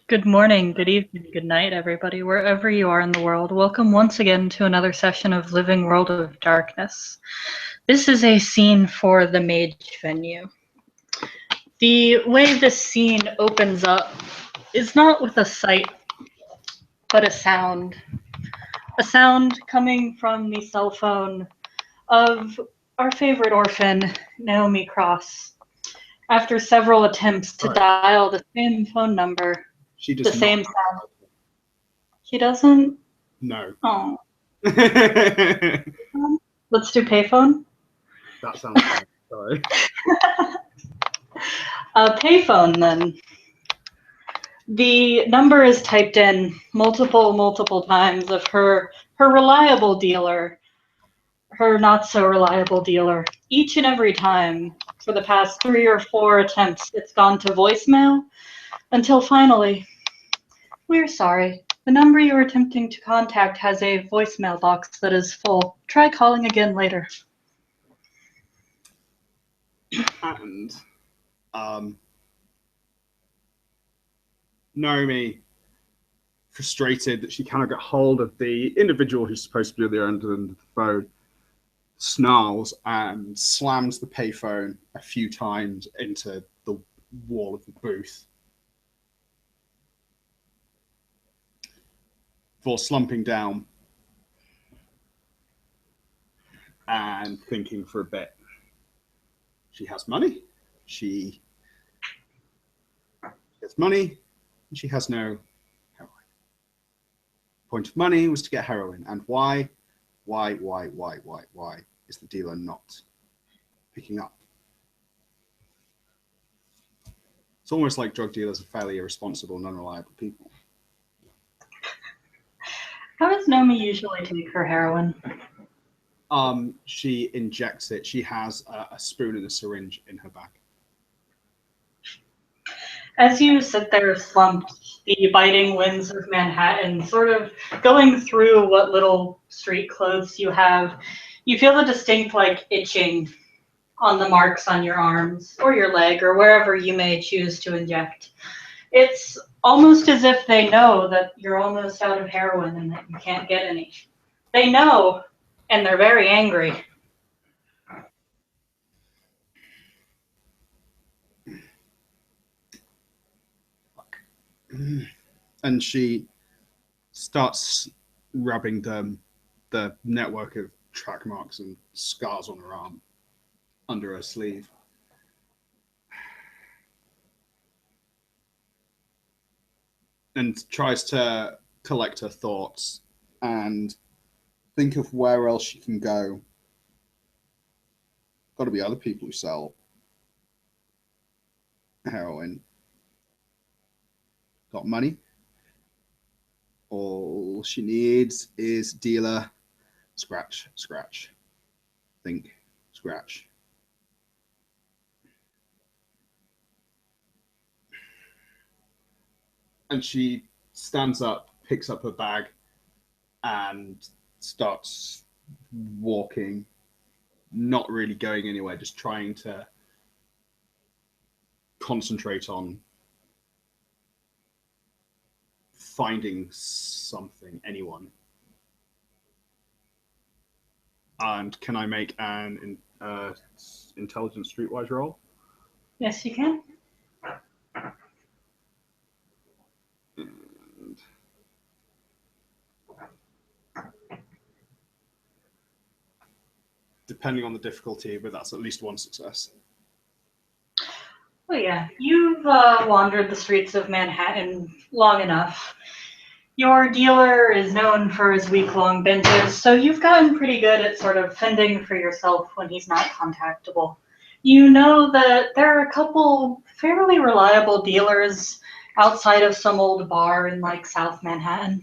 Good morning, good evening, good night, everybody, wherever you are in the world. Welcome once again to another session of Living World of Darkness. This is a scene for the Mage venue. The way this scene opens up is not with a sight, but a sound. A sound coming from the cell phone of our favorite orphan, Naomi Cross. After several attempts to dial the same phone number, She does the not. same sound. He doesn't? No. Oh. That Let's do payphone. sounds fine. Sorry. Payphone then. The number is typed in multiple times of her reliable dealer, her not so reliable dealer. Each and every time for the past 3 or 4 attempts, it's gone to voicemail until finally, we're sorry. The number you are attempting to contact has a voicemail box that is full. Try calling again later. And Naomi, frustrated that she cannot get hold of the individual who's supposed to be at the end of the phone, snarls and slams the payphone a few times into the wall of the booth. Before slumping down and thinking for a bit. She has money. She has money. And she has no heroin. Point of money was to get heroin. And why is the dealer not picking up? It's almost like drug dealers are fairly irresponsible and unreliable people. How does Naomi usually take her heroin? She injects it. She has a spoon and a syringe in her bag. As you sit there slumped, the biting winds of Manhattan sort of going through what little street clothes you have, you feel the distinct itching on the marks on your arms or your leg or wherever you may choose to inject. It's almost as if they know that you're almost out of heroin and that you can't get any. They know, and they're very angry. And she starts rubbing the network of track marks and scars on her arm under her sleeve. And tries to collect her thoughts and think of where else she can go. Got to be other people who sell heroin. Got money. All she needs is dealer. Scratch, scratch. Think, scratch. And she stands up, picks up her bag, and starts walking, not really going anywhere, just trying to concentrate on finding something, anyone. And can I make an intelligent streetwise roll? Yes, you can. And depending on the difficulty, but that's at least one success. Oh yeah, you've wandered the streets of Manhattan long enough. Your dealer is known for his week-long binges, so you've gotten pretty good at sort of fending for yourself when he's not contactable. You know that there are a couple fairly reliable dealers outside of some old bar in South Manhattan.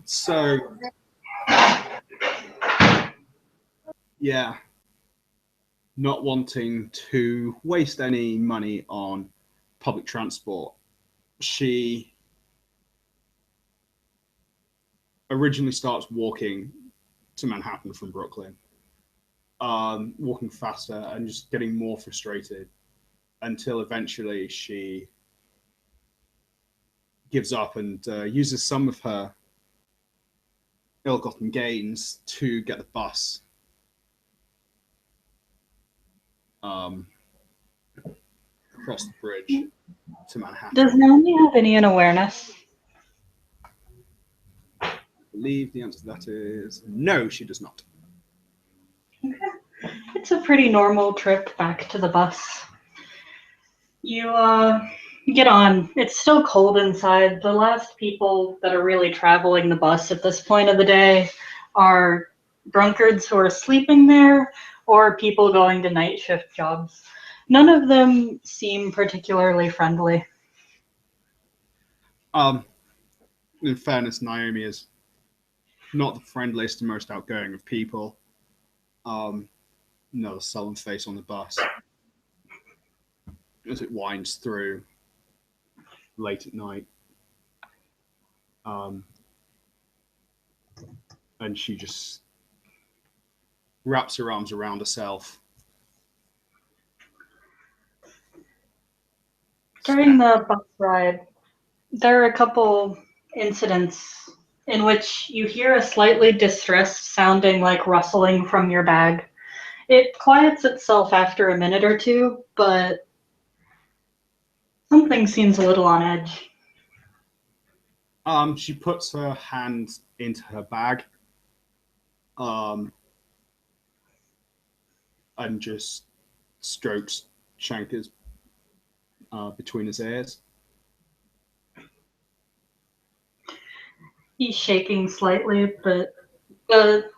So, yeah, not wanting to waste any money on public transport, she originally starts walking to Manhattan from Brooklyn, walking faster and just getting more frustrated until eventually she gives up and uses some of her ill-gotten gains to get the bus across the bridge to Manhattan. Does Naomi have any unawareness? I believe the answer to that is no, she does not. Okay. It's a pretty normal trip back to the bus. You get on. It's still cold inside. The last people that are really traveling the bus at this point of the day are drunkards who are sleeping there or people going to night shift jobs. None of them seem particularly friendly. In fairness, Naomi is not the friendliest and most outgoing of people. Another sullen face on the bus as it winds through late at night. And she just wraps her arms around herself. During the bus ride, there are a couple incidents in which you hear a slightly distressed sounding like rustling from your bag. It quiets itself after a minute or two, but something seems a little on edge. She puts her hand into her bag, and just strokes Shanker's between his ears. He's shaking slightly, but the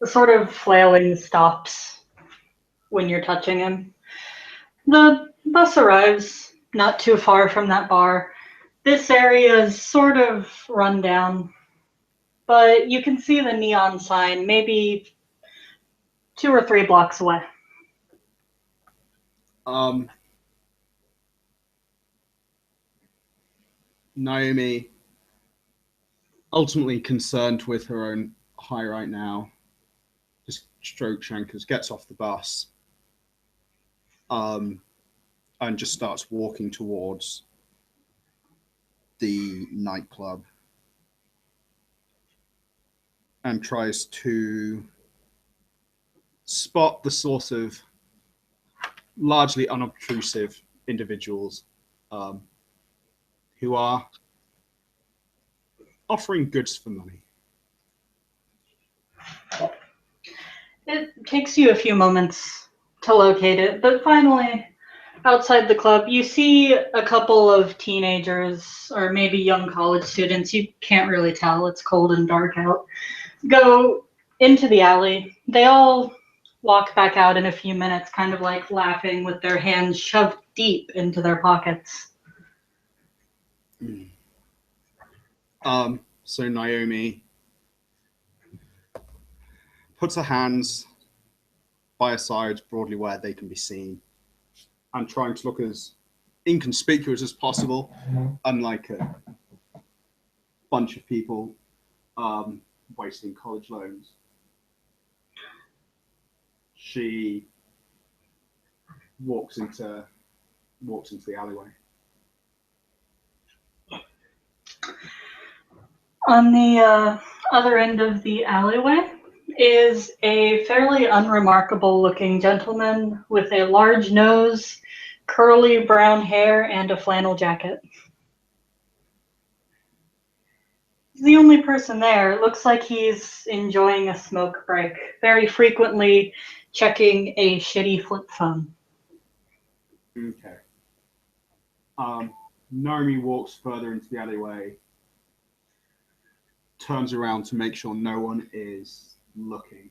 sort of flailing stops when you're touching him. The bus arrives not too far from that bar. This area is sort of run down, but you can see the neon sign maybe 2 or 3 blocks away. Naomi, ultimately concerned with her own high right now, just strokes Shankers, gets off the bus, and just starts walking towards the nightclub and tries to spot the sort of largely unobtrusive individuals who are offering goods for money. It takes you a few moments to locate it, but finally, outside the club, you see a couple of teenagers or maybe young college students. You can't really tell. It's cold and dark out. Go into the alley. They all walk back out in a few minutes, kind of like laughing with their hands shoved deep into their pockets. So Naomi puts her hands by her side, broadly where they can be seen, and trying to look as inconspicuous as possible, unlike a bunch of people wasting college loans. She walks into the alleyway. On the other end of the alleyway is a fairly unremarkable looking gentleman with a large nose, curly brown hair, and a flannel jacket. He's the only person there. It looks like he's enjoying a smoke break, very frequently checking a shitty flip phone. Okay. Naomi walks further into the alleyway, turns around to make sure no one is looking.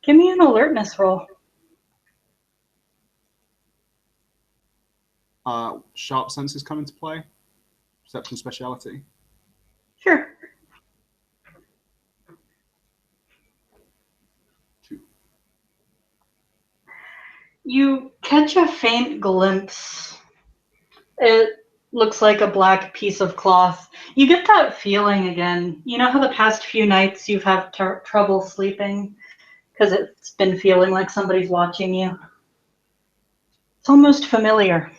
Give me an alertness roll. Sharp senses come into play. Perception speciality. Sure. 2. You catch a faint glimpse. It looks like a black piece of cloth. You get that feeling again. You know how the past few nights you've had trouble sleeping because it's been feeling like somebody's watching you? It's almost familiar.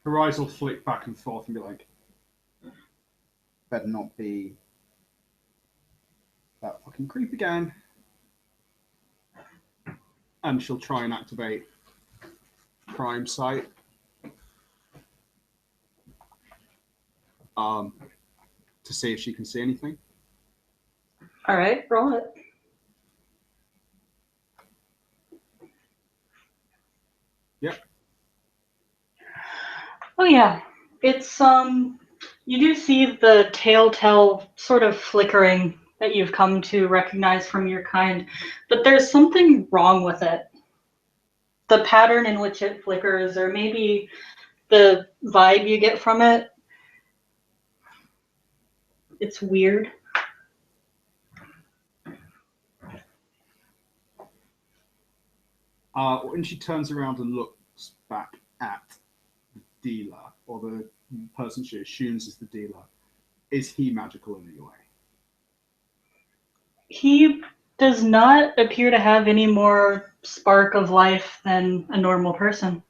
Her eyes will flick back and forth and be like, better not be that fucking creep again. And she'll try and activate Crime Sight. To see if she can see anything. All right, roll it. Yep. Oh yeah, it's you do see the telltale sort of flickering that you've come to recognize from your kind, but there's something wrong with it. The pattern in which it flickers, or maybe the vibe you get from it, it's weird. When she turns around and looks back at the dealer, or the person she assumes is the dealer, is he magical in any way? He does not appear to have any more spark of life than a normal person.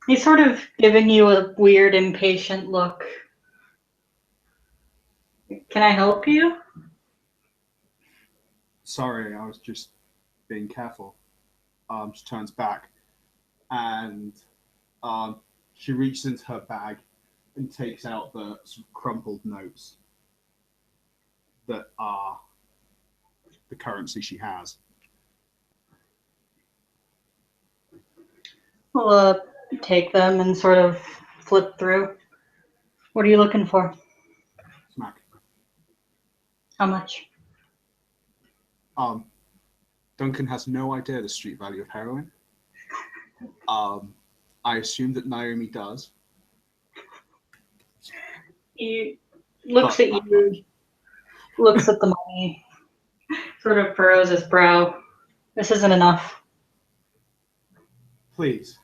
He's sort of giving you a weird, impatient look. Can I help you? Sorry, I was just being careful. She turns back and she reaches into her bag and takes out the sort of crumpled notes that are the currency she has. We'll take them and sort of flip through. What are you looking for? Smack. How much? Duncan has no idea the street value of heroin. I assume that Naomi does. He looks at you, looks at the money, sort of furrows his brow. This isn't enough. Please.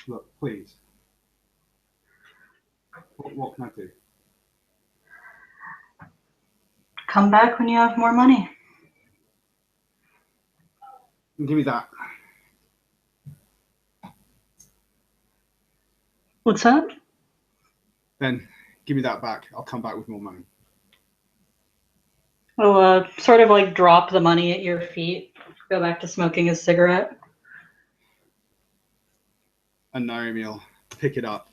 Look, please. What can I do? Come back when you have more money. Give me that. What's that? Then give me that back. I'll come back with more money. We'll sort of like drop the money at your feet, go back to smoking his cigarette. And Naomi will pick it up,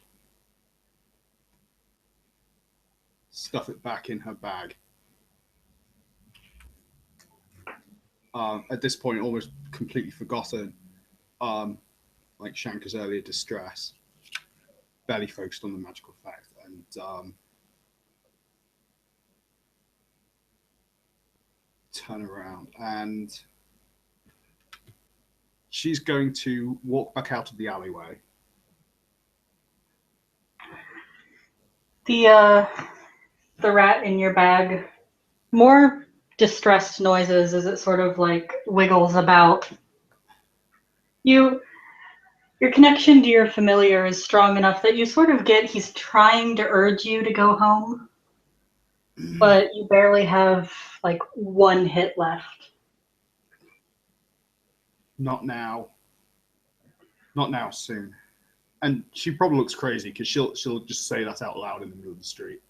stuff it back in her bag. At this point, almost completely forgotten, like Shankar's earlier distress, barely focused on the magical effect, and turn around, and she's going to walk back out of the alleyway. The rat in your bag, more distressed noises as it sort of like wiggles about. Your connection to your familiar is strong enough that you sort of get he's trying to urge you to go home, but you barely have like one hit left. Not now. Not now, soon. And she probably looks crazy because she'll just say that out loud in the middle of the street.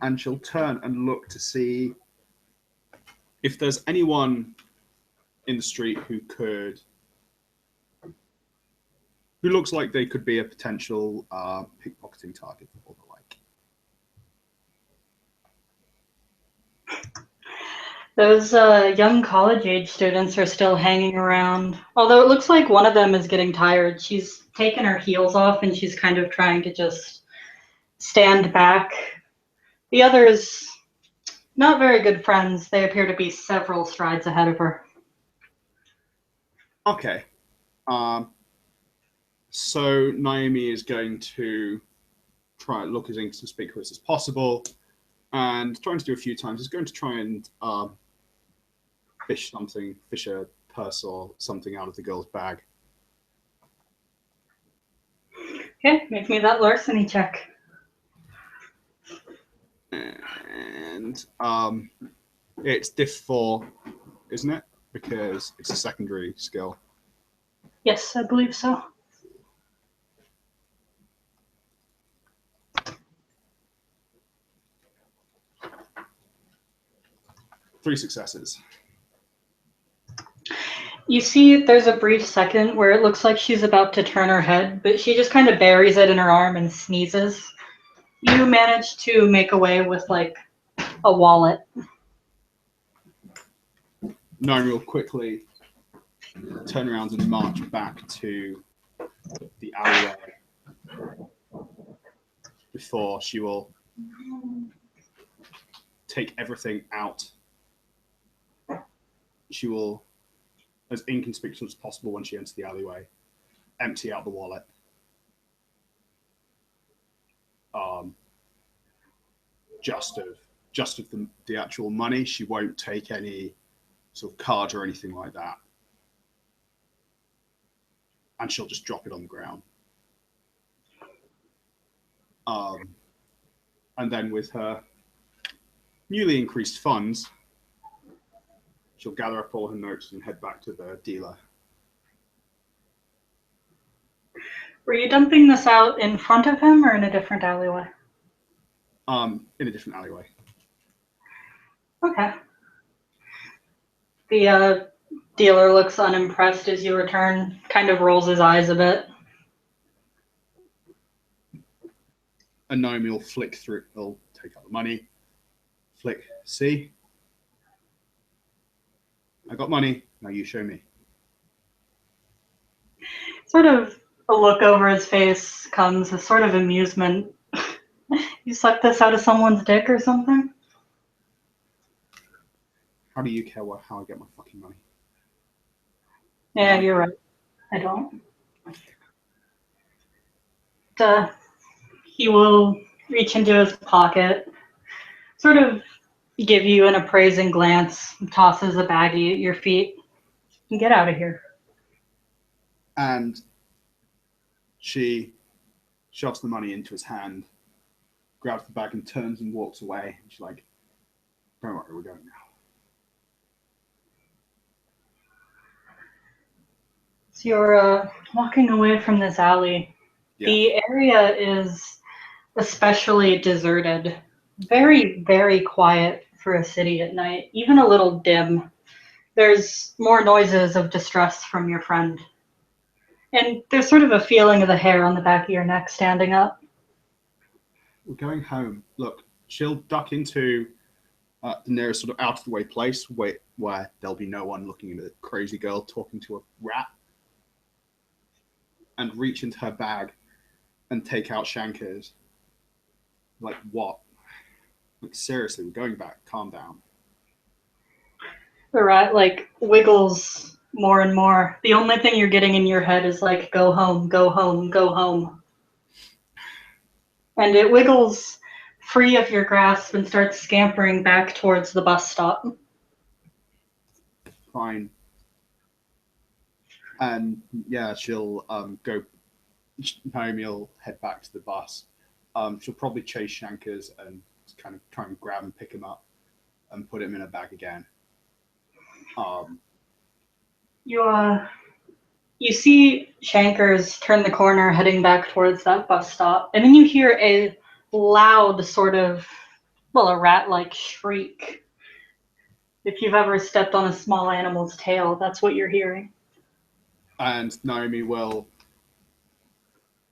And she'll turn and look to see if there's anyone in the street who looks like they could be a potential pickpocketing target or the like. Those young college-age students are still hanging around. Although it looks like one of them is getting tired. She's taken her heels off and she's kind of trying to just stand back. The others, not very good friends. They appear to be several strides ahead of her. Okay. So Naomi is going to try and look as inconspicuous as possible, and trying to do a few times is going to try and fish a purse or something out of the girl's bag. Okay, make me that larceny check. And it's diff 4, isn't it? Because it's a secondary skill. Yes, I believe so. Three successes. You see, there's a brief second where it looks like she's about to turn her head, but she just kind of buries it in her arm and sneezes. You manage to make away with, like, a wallet. Naomi will quickly turn around and march back to the alleyway before she will take everything out. She will, as inconspicuous as possible when she enters the alleyway, empty out the wallet. Just of the actual money. She won't take any sort of card or anything like that. And she'll just drop it on the ground. And then with her newly increased funds, she'll gather up all her notes and head back to the dealer. Were you dumping this out in front of him or in a different alleyway? In a different alleyway. Okay. The dealer looks unimpressed as you return, kind of rolls his eyes a bit. And Naomi will flick through, he'll take out the money, flick, see? I got money, now you show me. Sort of a look over his face comes, a sort of amusement. You sucked this out of someone's dick or something? How do you care how I get my fucking money? Yeah, you're right. I don't. He will reach into his pocket, sort of give you an appraising glance, tosses a baggie at your feet, and get out of here. And she shoves the money into his hand, grabs the bag and turns and walks away. And she's like, don't worry, we're going now. So you're walking away from this alley. Yeah. The area is especially deserted. Very, very quiet for a city at night, even a little dim. There's more noises of distress from your friend. And there's sort of a feeling of the hair on the back of your neck standing up. We're going home. Look, she'll duck into the nearest sort of out of the way place where there'll be no one looking at a crazy girl talking to a rat, and reach into her bag and take out Shankers. Like, what? Like, seriously, we're going back. Calm down. The rat, like, wiggles more and more. The only thing you're getting in your head is, like, go home, go home, go home. And it wiggles free of your grasp and starts scampering back towards the bus stop. Fine. And yeah, she'll go. Naomi will head back to the bus. She'll probably chase Shankers and kind of try and grab and pick him up and put him in a bag again. You see Shankers turn the corner heading back towards that bus stop, and then you hear a loud sort of, well, a rat-like shriek. If you've ever stepped on a small animal's tail, that's what you're hearing. And Naomi will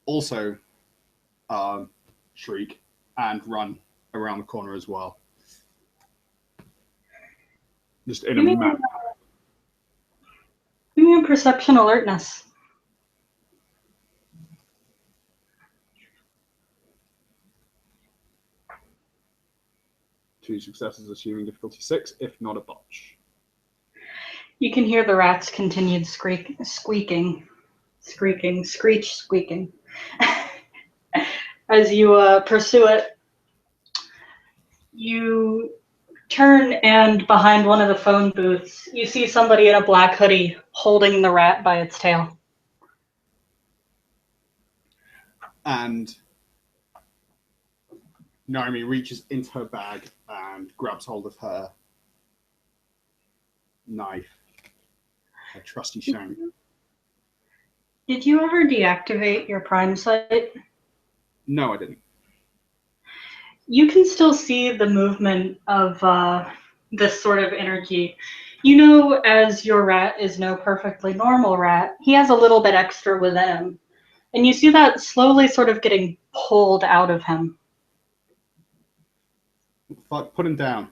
also shriek and run around the corner as well. Just in a mad. Give me a perception alertness. Two successes, assuming difficulty 6, if not a botch. You can hear the rat's continued squeaking, squeaking. As you pursue it, you turn, and behind one of the phone booths, you see somebody in a black hoodie holding the rat by its tail. And Naomi reaches into her bag and grabs hold of her knife. A trusty shank. Did you ever deactivate your prime sight? No, I didn't. You can still see the movement of this sort of energy. You know, as your rat is no perfectly normal rat, he has a little bit extra within him. And you see that slowly sort of getting pulled out of him. Fuck, put him down.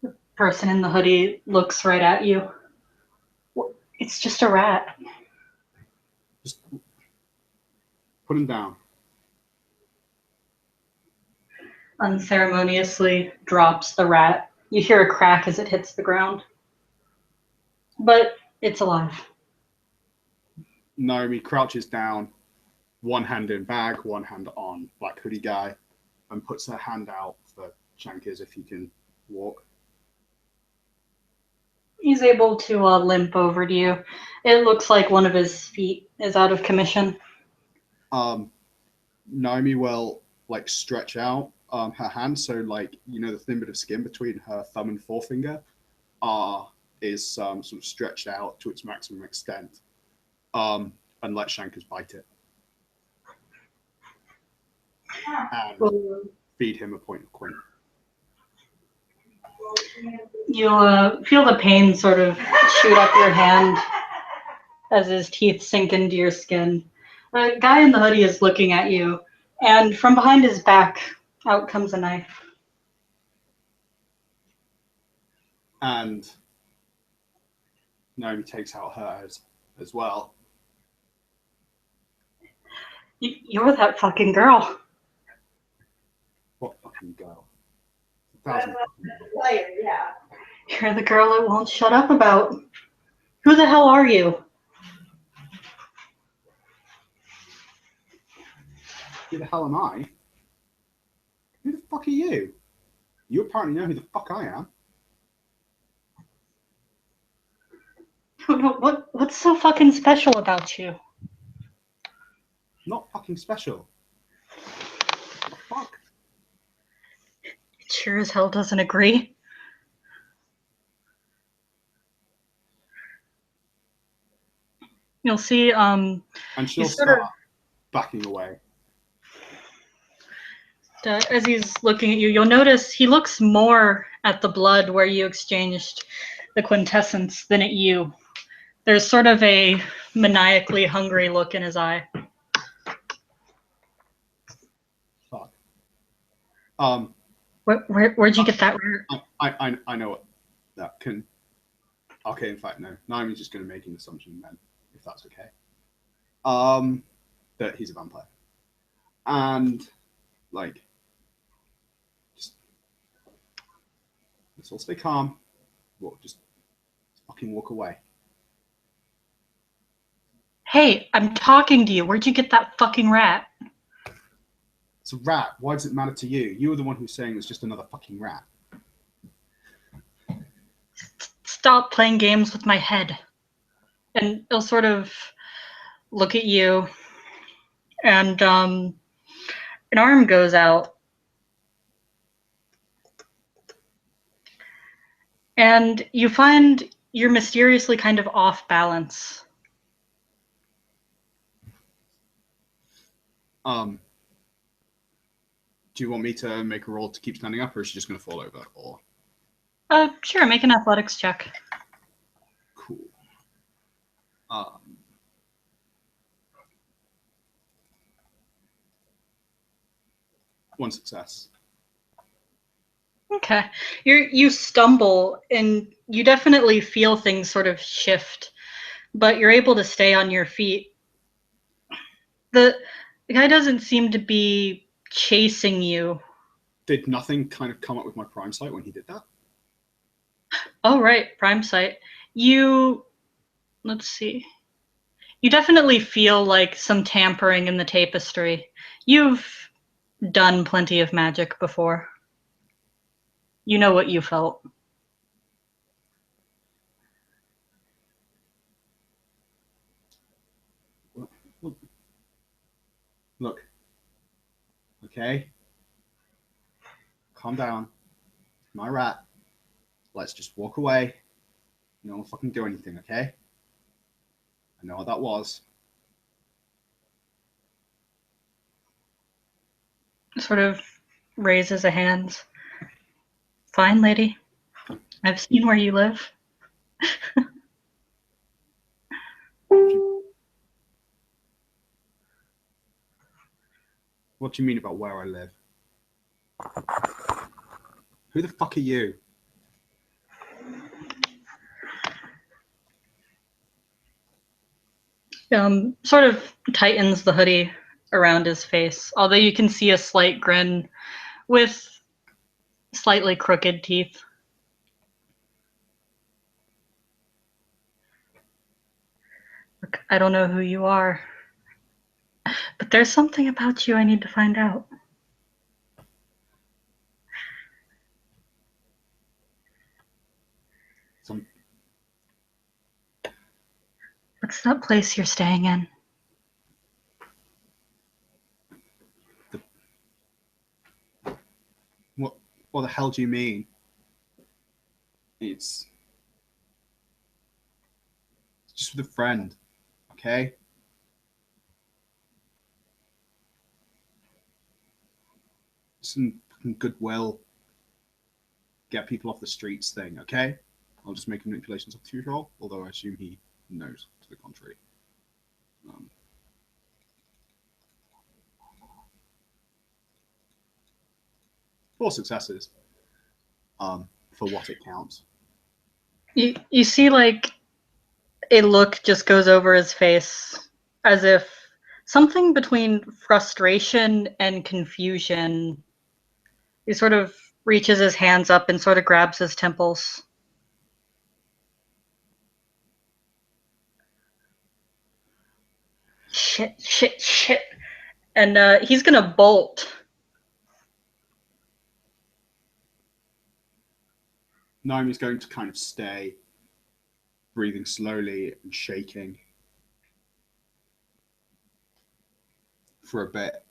The person in the hoodie looks right at you. It's just a rat. Just put him down. Unceremoniously drops the rat. You hear a crack as it hits the ground. But it's alive. Naomi crouches down, one hand in bag, one hand on black hoodie guy, and puts her hand out for Shankers if he can walk. He's able to limp over to you. It looks like one of his feet is out of commission. Naomi will like stretch out her hand, so like the thin bit of skin between her thumb and forefinger is sort of stretched out to its maximum extent, and let Shankers bite it and feed him a point of queen. You feel the pain sort of shoot up your hand as his teeth sink into your skin. The guy in the hoodie is looking at you, and from behind his back, out comes a knife. And Naomi takes out hers as well. You're that fucking girl. What fucking girl? 1,000 Player, yeah. You're the girl it won't shut up about. Who the hell are you? Who the hell am I? Who the fuck are you? You apparently know who the fuck I am. What's so fucking special about you? Not fucking special. What the fuck? It sure as hell doesn't agree. You'll see, And she'll he's sort start of- backing away. as he's looking at you, you'll notice he looks more at the blood where you exchanged the quintessence than at you. There's sort of a maniacally hungry look in his eye. Fuck. Where'd you get that? I know what that can. Okay, in fact, no. Naomi's just going to make an assumption then, if that's okay. That he's a vampire, and like, just let's all stay calm. Just fucking walk away. Hey, I'm talking to you. Where'd you get that fucking rat? It's a rat. Why does it matter to you? You were the one who's saying it's just another fucking rat. Stop playing games with my head. And he'll sort of look at you, and an arm goes out. And you find you're mysteriously kind of off balance. Do you want me to make a roll to keep standing up, or is she just going to fall over? Or Sure, make an athletics check. cool. One success. Okay. You stumble and you definitely feel things sort of shift, but you're able to stay on your feet. The guy doesn't seem to be chasing you. Did nothing kind of come up with my prime sight when he did that? Oh, right, prime sight. Let's see. You definitely feel like some tampering in the tapestry. You've done plenty of magic before. You know what you felt. Look. Okay. Calm down. My rat. Let's just walk away. No one fucking do anything, okay? I know what that was. Sort of raises a hand. Fine, lady. I've seen where you live. What do you mean about where I live? Who the fuck are you? Sort of tightens the hoodie around his face, although you can see a slight grin with slightly crooked teeth. Look, I don't know who you are, but there's something about you I need to find out. Some What's that place you're staying in? what the hell do you mean? It's just with a friend, okay? Some fucking goodwill, get people off the streets thing, okay? I'll just make manipulations of usual, although I assume he knows to the contrary. 4 successes, for what it counts. You see like a look just goes over his face as if something between frustration and confusion. He sort of reaches his hands up and sort of grabs his temples. Shit. And he's gonna bolt. Naomi's going to kind of stay, breathing slowly and shaking for a bit,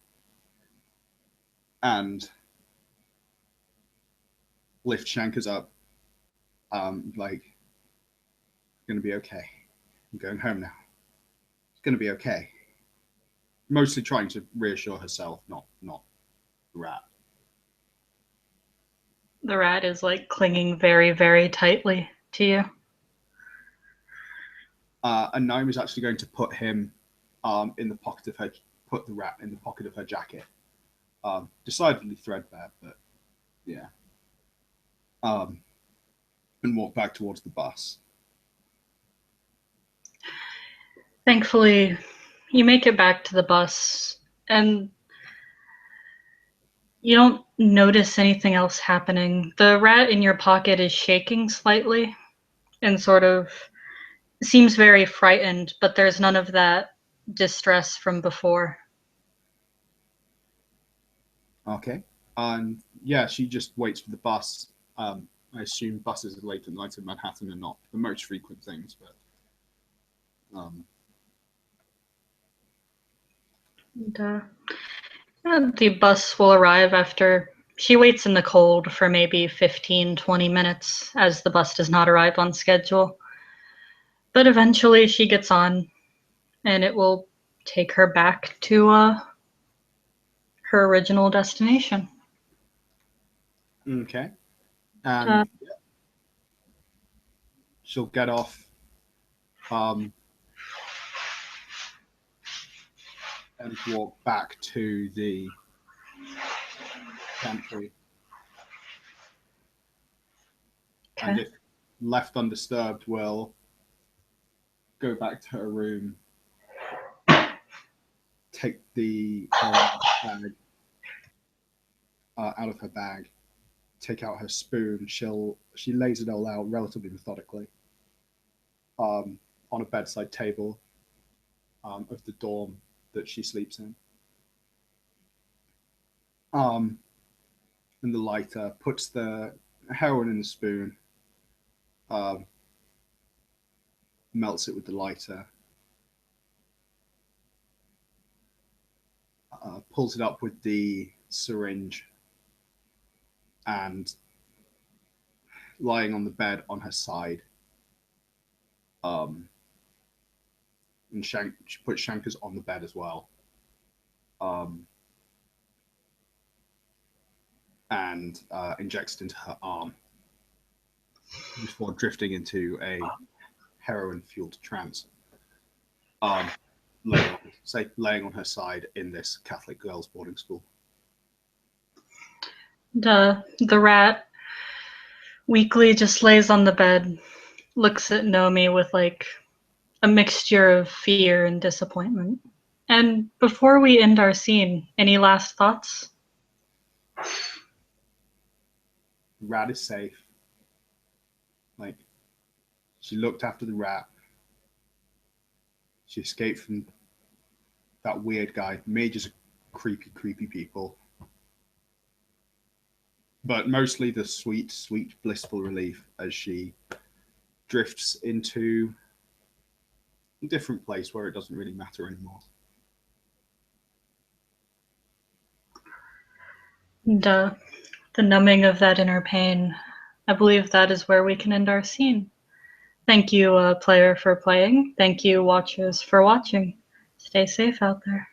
and lift Shankers up, like, gonna be okay. I'm going home now. It's gonna be okay. Mostly trying to reassure herself, not the rat. The rat is like clinging very, very tightly to you. And Naomi's actually going to put him in the pocket of her, put the rat in the pocket of her jacket. Decidedly threadbare, but yeah. And walk back towards the bus. Thankfully, you make it back to the bus, and you don't notice anything else happening. The rat in your pocket is shaking slightly and sort of seems very frightened, but there's none of that distress from before. Okay. And yeah, she just waits for the bus. I assume buses late at night in Manhattan are not the most frequent things, but And the bus will arrive after she waits in the cold for maybe 15, 20 minutes as the bus does not arrive on schedule. But eventually she gets on and it will take her back to her original destination. okay. And she'll get off and walk back to the pantry. Okay. And if left undisturbed, will go back to her room, take the bag out of her bag, take out her spoon. She lays it all out relatively methodically on a bedside table of the dorm that she sleeps in. And the lighter, puts the heroin in the spoon, melts it with the lighter, pulls it up with the syringe, and lying on the bed on her side. And she puts Shankers on the bed as well. And injects it into her arm before drifting into a heroin-fueled trance. Laying on her side in this Catholic girls' boarding school. The rat weakly just lays on the bed, looks at Nomi with like a mixture of fear and disappointment. And before we end our scene, any last thoughts? Rat is safe. Like, she looked after the rat. She escaped from that weird guy. Mages are creepy, creepy people. But mostly the sweet, sweet, blissful relief as she drifts into a different place where it doesn't really matter anymore. And the numbing of that inner pain, I believe that is where we can end our scene. Thank you, player, for playing. Thank you, watchers, for watching. Stay safe out there.